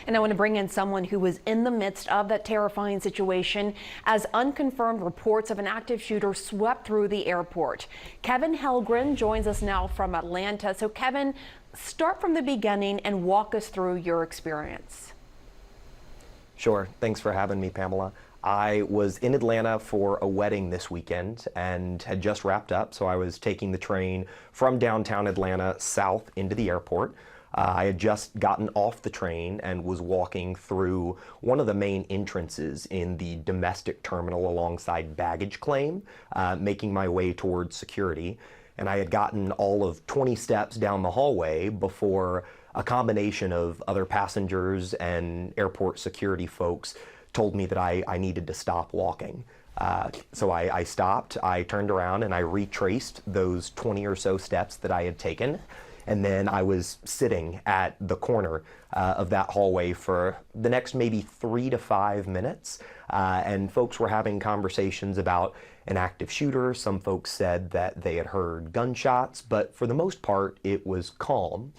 And I want to bring in someone who was in the midst of that terrifying situation as unconfirmed reports of an active shooter swept through the airport. Kevin Helgren joins us now from Atlanta. So Kevin, start from the beginning and walk us through your experience. Sure. Thanks for having me, Pamela. I was in Atlanta for a wedding this weekend and had just wrapped up, so I was taking the train from downtown Atlanta south into the airport. I had just gotten off the train and was walking through one of the main entrances in the domestic terminal alongside baggage claim, making my way towards security. And I had gotten all of 20 steps down the hallway before a combination of other passengers and airport security folks told me that I needed to stop walking. So I stopped, I turned around, and I retraced those 20 or so steps that I had taken. And then I was sitting at the corner of that hallway for the next maybe 3 to 5 minutes. And folks were having conversations about an active shooter. Some folks said that they had heard gunshots, but for the most part, it was calm.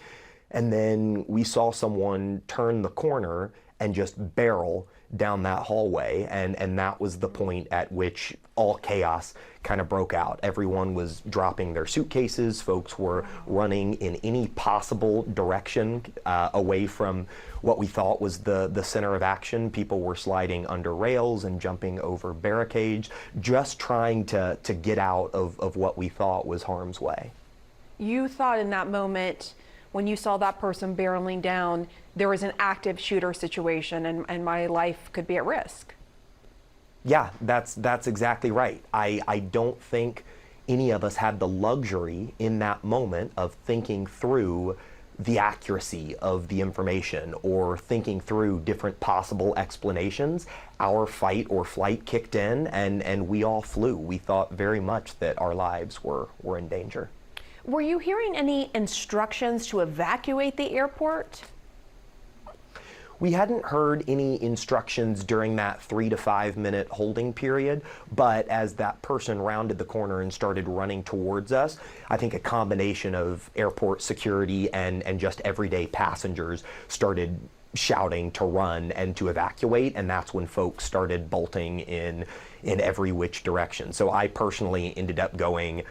And then we saw someone turn the corner and just barrel down that hallway, and that was the point at which all chaos kind of broke out. Everyone was dropping their suitcases. Folks were running in any possible direction away from what we thought was the center of action. People were sliding under rails and jumping over barricades, just trying to get out of what we thought was harm's way. You thought in that moment, when you saw that person barreling down, there was an active shooter situation and my life could be at risk. Yeah, that's exactly right. I don't think any of us had the luxury in that moment of thinking through the accuracy of the information or thinking through different possible explanations. Our fight or flight kicked in and we all flew. We thought very much that our lives were in danger. Were you hearing any instructions to evacuate the airport? We hadn't heard any instructions during that 3 to 5 minute holding period, but as that person rounded the corner and started running towards us, I think a combination of airport security and just everyday passengers started shouting to run and to evacuate, and that's when folks started bolting in every which direction. So I personally ended up going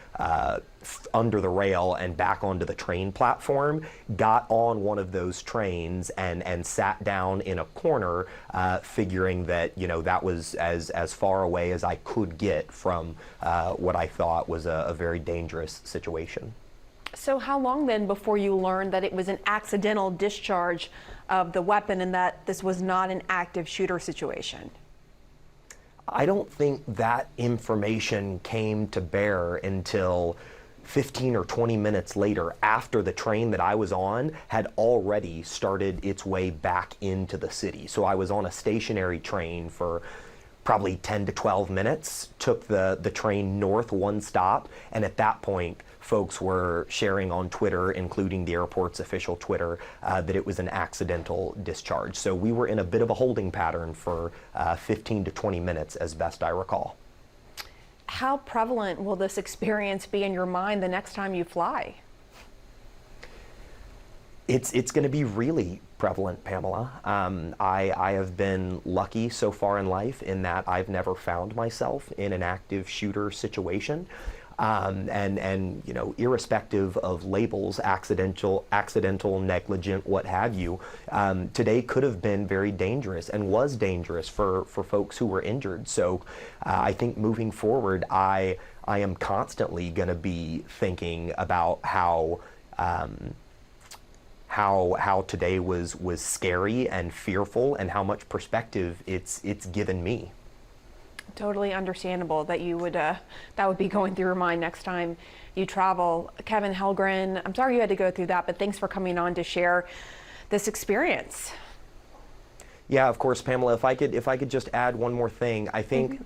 under the rail and back onto the train platform, got on one of those trains and sat down in a corner, figuring that, you know, that was as far away as I could get from what I thought was a very dangerous situation. So how long then before you learned that it was an accidental discharge of the weapon and that this was not an active shooter situation? I don't think that information came to bear until 15 or 20 minutes later, after the train that I was on had already started its way back into the city. So I was on a stationary train for probably 10 to 12 minutes, took the train north one stop, and at that point, folks were sharing on Twitter, including the airport's official Twitter, that it was an accidental discharge. So we were in a bit of a holding pattern for 15 to 20 minutes, as best I recall. How prevalent will this experience be in your mind the next time you fly? It's going to be really prevalent, Pamela. I have been lucky so far in life in that I've never found myself in an active shooter situation. And you know, irrespective of labels, accidental, negligent, what have you, today could have been very dangerous and was dangerous for folks who were injured. So I think moving forward, I am constantly going to be thinking about how today was scary and fearful, and how much perspective it's given me. Totally understandable that you would that would be going through your mind next time you travel. Kevin Helgren, I'm sorry you had to go through that, but thanks for coming on to share this experience. Yeah, of course, Pamela. If I could just add one more thing, I think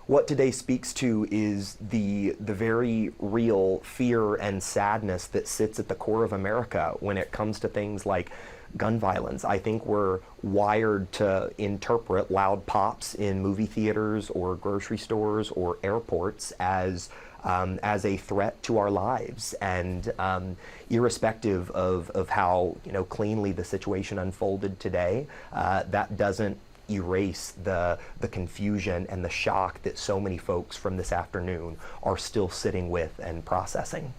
what today speaks to is the very real fear and sadness that sits at the core of America when it comes to things like gun violence. I think we're wired to interpret loud pops in movie theaters or grocery stores or airports as as a threat to our lives. And irrespective of how cleanly the situation unfolded today, that doesn't erase the confusion and the shock that so many folks from this afternoon are still sitting with and processing.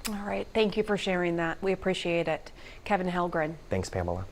All right. Thank you for sharing that. We appreciate it. Kevin Helgren. Thanks, Pamela.